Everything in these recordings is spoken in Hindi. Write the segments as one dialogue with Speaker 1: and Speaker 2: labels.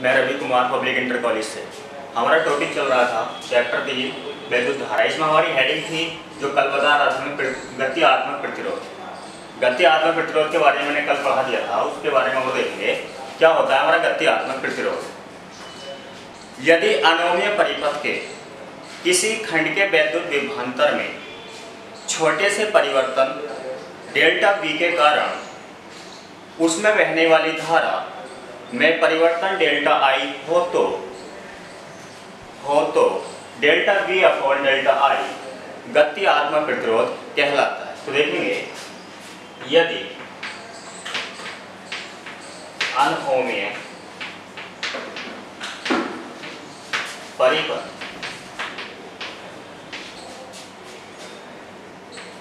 Speaker 1: मैं Ravi Kumar public inter college से। हमारा टॉपिक चल रहा था चैप्टर 3 वैद्युत धारा। इसमें हमारी हेडिंग थी जो कल बता रहा था मैं, गत्यात्मक प्रतिरोध। गत्यात्मक प्रतिरोध के बारे में मैंने कल पढ़ा दिया था, उसके बारे में हम देखेंगे क्या होता है हमारा गत्यात्मक प्रतिरोध। यदि अनोमीय परिपथ के किसी खंड के वैद्युत विभवांतर में छोटे से परिवर्तन डेल्टा V के कारण उसमें बहने वाली धारा में परिवर्तन डेल्टा I हो तो delta V upon delta I गत्यात्मक प्रतिरोध कहलाता है। तो देखेंगे यदि अनहोमीय परिपथ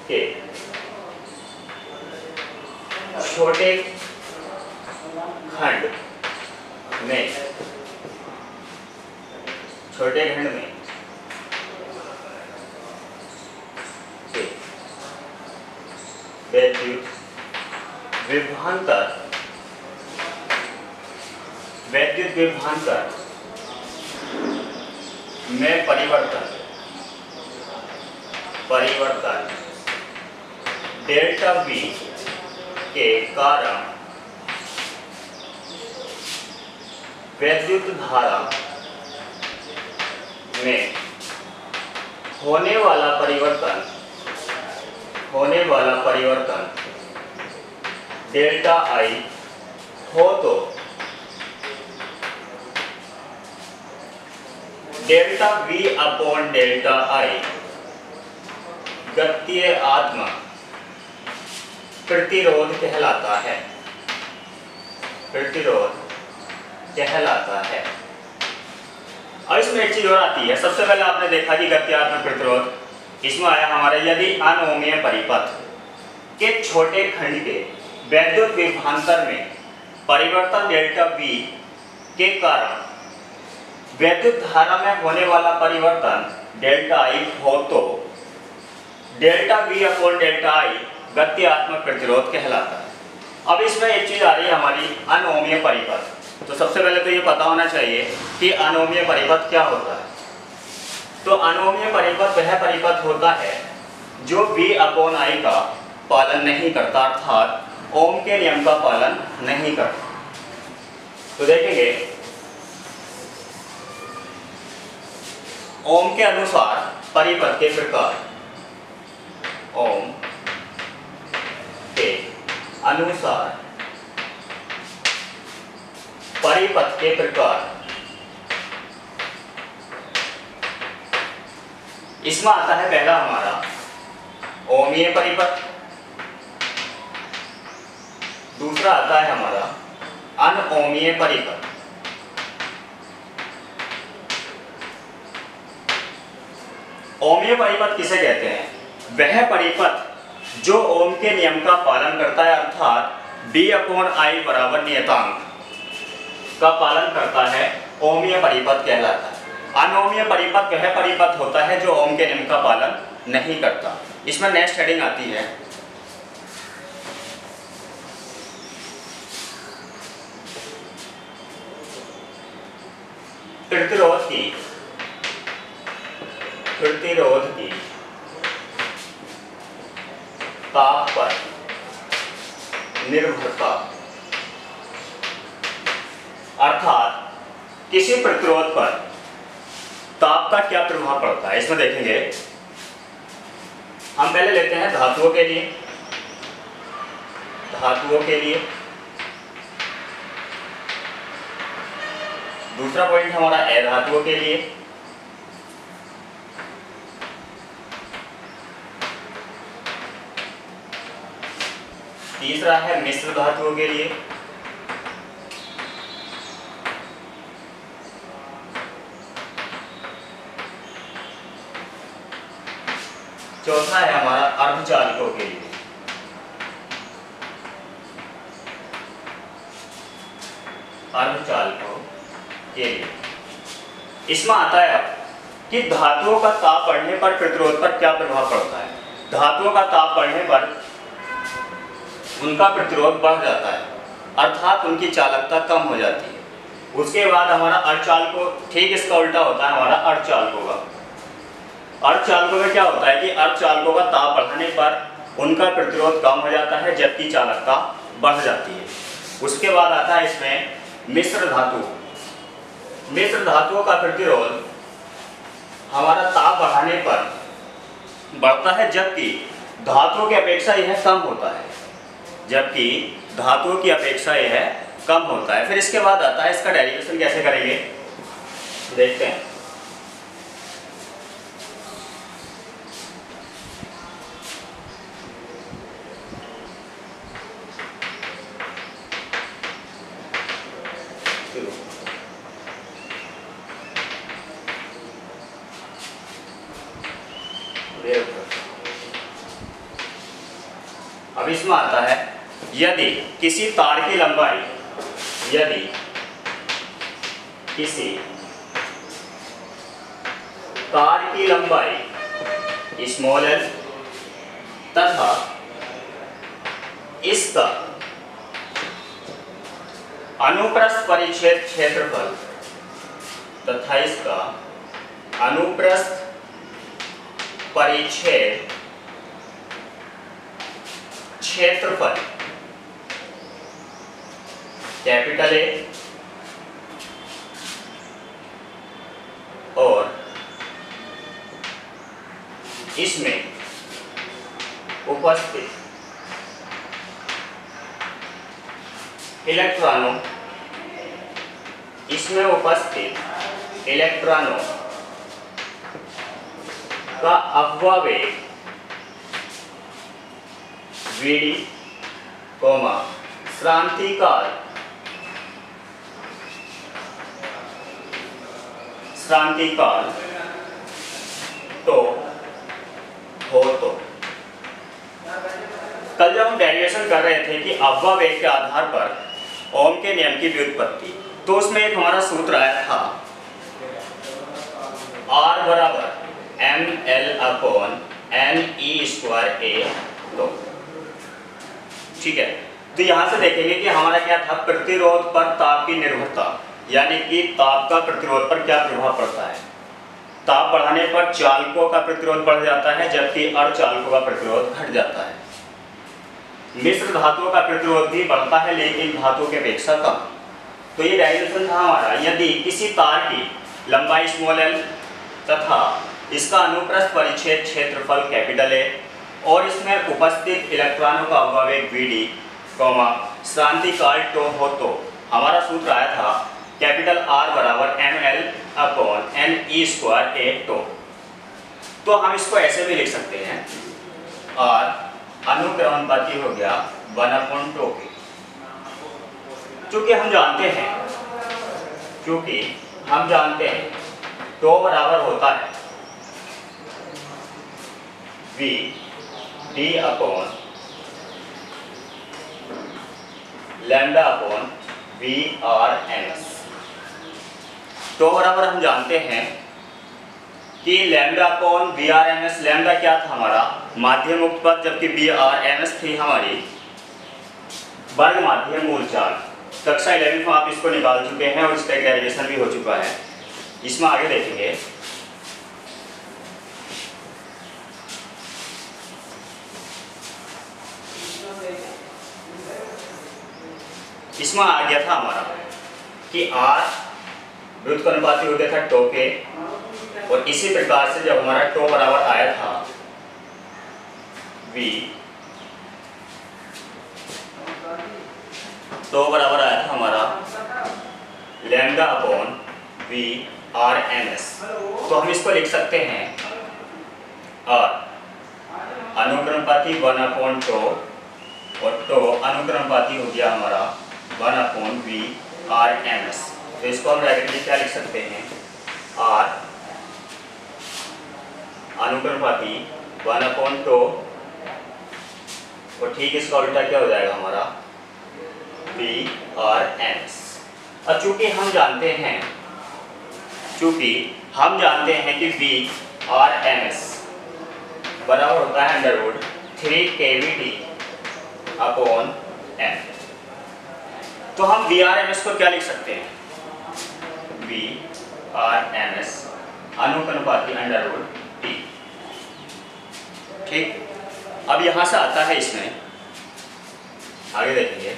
Speaker 1: के छोटे खंड में वैद्युत विभवांतर में परिवर्तन डेल्टा V के कारण वैद्युत धारा में होने वाला परिवर्तन डेल्टा I हो तो delta V upon delta I गत्यात्मक प्रतिरोध कहलाता है। और इसमें एक चीज और आती है। सबसे पहले आपने देखा कि गत्यात्मक प्रतिरोध इसमें आया हमारा यदि अनोमीय परिपथ के छोटे खंड के वैद्युत विभवांतर में परिवर्तन डेल्टा V के कारण वैद्युत धारा में होने वाला परिवर्तन डेल्टा I हो तो delta V upon delta I गत्यात्मक प्रतिरोध कहलाता है। अब इसमें एक चीज आ रही है हमारी अनोमीय परिपथ। तो सबसे पहले तो ये पता होना चाहिए कि अनोमीय परिपथ क्या होता है। तो अनोमीय परिपथ वह परिपथ होता है जो V अपॉन I का पालन नहीं करता, अर्थात ओम के नियम का पालन नहीं करता। तो देखेंगे ओम के अनुसार परिपथ के प्रकार, ओम के अनुसार परिपथ के प्रकार, इसमें आता है पहला हमारा ओमीय परिपथ, दूसरा आता है हमारा अनओमीय परिपथ। ओमीय परिपथ किसे कहते हैं? वह परिपथ जो ओम के नियम का पालन करता है, अर्थात D अपॉन I बराबर नियतांक का पालन करता है, ओमीय परिपथ कहलाता है। अनोमीय परिपथ वह परिपथ होता है जो ओम के नियम का पालन नहीं करता। इसमें नेक्स्ट हेडिंग आती है प्रतिरोध की ताप पर निर्भरता, अर्थात किसी प्रतिरोध पर ताप का क्या प्रभाव पड़ता है। इसमें देखेंगे हम पहले लेते हैं धातुओं के लिए, दूसरा पॉइंट हमारा अधातुओं के लिए, तीसरा है मिश्र धातुओं के लिए, चौथा है हमारा अर्धचालकों के लिए। इसमें आता है अब कि धातुओं का ताप बढ़ने पर प्रतिरोध पर क्या प्रभाव पड़ता है। धातुओं का ताप बढ़ने पर उनका प्रतिरोध बढ़ जाता है, अर्थात उनकी चालकता कम हो जाती है। उसके बाद हमारा अर्धचालकों, ठीक इसका उल्टा होता है हमारा अर्धचालकों का। अर्धचालकों में क्या होता है कि अर्धचालकों का ताप बढ़ाने पर उनका प्रतिरोध कम हो जाता है जबकि चालकता बढ़ जाती है। उसके बाद आता है इसमें मिश्र धातु। मिश्र धातुओं का प्रतिरोध हमारा ताप बढ़ाने पर बढ़ता है जबकि धातुओं की अपेक्षा यह कम होता है, जबकि धातुओं की अपेक्षा यह कम होता है। फिर इसके बाद आता है इसका डेरिवेशन कैसे करेंगे, देखते हैं। अब इसमें आता है यदि किसी तार की लंबाई, यदि किसी तार की लंबाई स्मॉल एल तथा इसका अनुप्रस्थ परिच्छेद क्षेत्रफल तथा इसका अनुप्रस्थ परिच्छेद क्षेत्रफल कैपिटल ए और इसमें उपस्थित इलेक्ट्रॉनों, इसमें उपस्थित इलेक्ट्रॉनों का अपवावेग वीडी, श्रांतिकाल तो हो तो। कल जब हम डेरिवेशन कर रहे थे कि अपवावेग के आधार पर ओम के नियम की व्युत्पत्ति, तो उसमें एक हमारा सूत्र आया था R बराबर ml/ne²A। तो ठीक है, तो यहां से देखेंगे कि हमारा क्या था, प्रतिरोध पर ताप की निर्भरता, यानी कि ताप का प्रतिरोध पर क्या प्रभाव पड़ता है। ताप बढ़ाने पर चालकों का प्रतिरोध बढ़ जाता है जबकि अर्धचालकों का प्रतिरोध घट जाता है। मिश्र धातुओं का प्रतिरोध भी बढ़ता है लेकिन धातुओं की अपेक्षा कम। तो ये डेरिवेशन था हमारा, यदि किसी तार की लंबाई स्मॉल एल तथा इसका अनुप्रस्थ परिच्छेद क्षेत्रफल कैपिटल ए और इसमें उपस्थित इलेक्ट्रॉनों का अपवावेग वीडी, श्रांतिकाल तो हो तो हमारा सूत्र आया था कैपिटल R बराबर ml/ne²A। तो हम इसको ऐसे भी लिख सकते हैं, R अनुक्रमणिपाती हो गया 1/2 के। चूंकि हम जानते हैं तो बराबर होता है V d/λ/VRMS। तो बराबर हम जानते हैं कि λ/VRMS, लैम्डा क्या था हमारा माध्यम मुक्त पद, जबकि VRMS थी हमारी वर्ग माध्यम मूल चार्ज। कक्षा 11 में आप इसको निकाल चुके हैं और इसका डेरिवेशन भी हो चुका है। इसमें आगे देखेंगे, इसमें आ गया था हमारा कि R व्युत्क्रमणिपाती हो गया था टो के, और इसी प्रकार से जब हमारा टो बराबर आया था V, टो बराबर आया था हमारा λ/VRMS। तो हम इसको लिख सकते हैं R अनुक्रमणिपाती 1/2 और टो अनुक्रमणिपाती हो गया हमारा 1/VRMS। तो इसको हम डायरेक्टली क्या लिख सकते हैं, R अनुक्रमणिपाती 1/2 और ठीक इसका उल्टा क्या हो जाएगा हमारा VRMS। और चूंकि हम जानते हैं कि VRMS बराबर होता है √3 kVT/m। तो हम VRMS को क्या लिख सकते हैं, वी आर एम एस अनुपाती अंडर रूट टी। ठीक, अब यहां से आता है, इसमें आगे देखेंगे।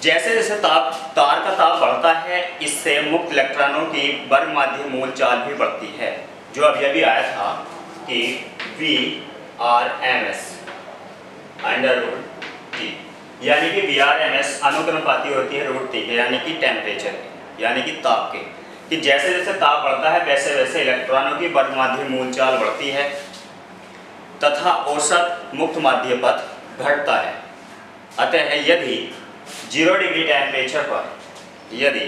Speaker 1: जैसे जैसे तार का ताप बढ़ता है, इससे मुक्त इलेक्ट्रॉनों की वर्ग माध्य मूल चाल भी बढ़ती है, जो अभी अभी आया था कि V R M S under root T, यानी कि वी आर एम एस अनुपाती होती है रूट टी के, यानी कि टेम्परेचर के, यानी कि ताप के, कि जैसे जैसे ताप बढ़ता है वैसे वैसे इलेक्ट्रॉनों की वर्ग माध्य मूल चाल बढ़ती है तथा औसत मुक्त माध्य पथ घटता है। अतः यदि 0 डिग्री टेम्परेचर पर, यदि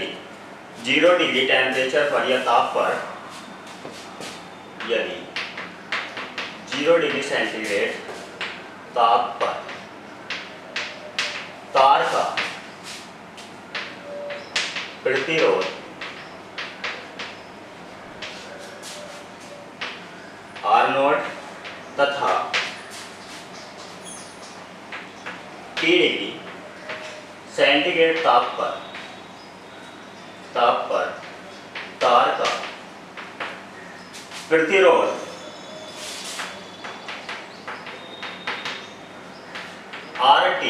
Speaker 1: 0 डिग्री टेम्परेचर पर या ताप पर, यदि 0 डिग्री सेंटीग्रेड ताप पर तार का प्रतिरोध R0 तथा T डिग्री सेंटीग्रेड ताप पर तार का प्रतिरोध RT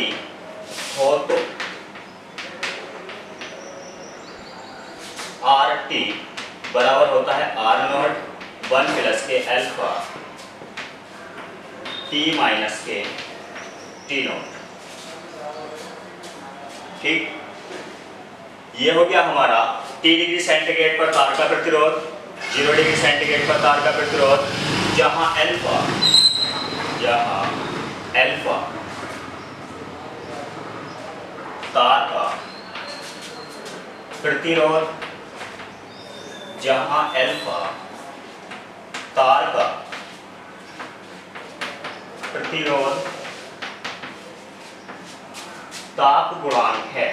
Speaker 1: हो तो RT बराबर होता है R0 1 प्लस के अल्फा T माइनस के T0। ठीक, ये हो गया हमारा T डिग्री सेंटीग्रेड पर तार का प्रतिरोध, 0 डिग्री सेंटीग्रेड पर तार का प्रतिरोध, जहां अल्फा तार का प्रतिरोध, जहां अल्फा तार का प्रतिरोध ताप गुणांक है।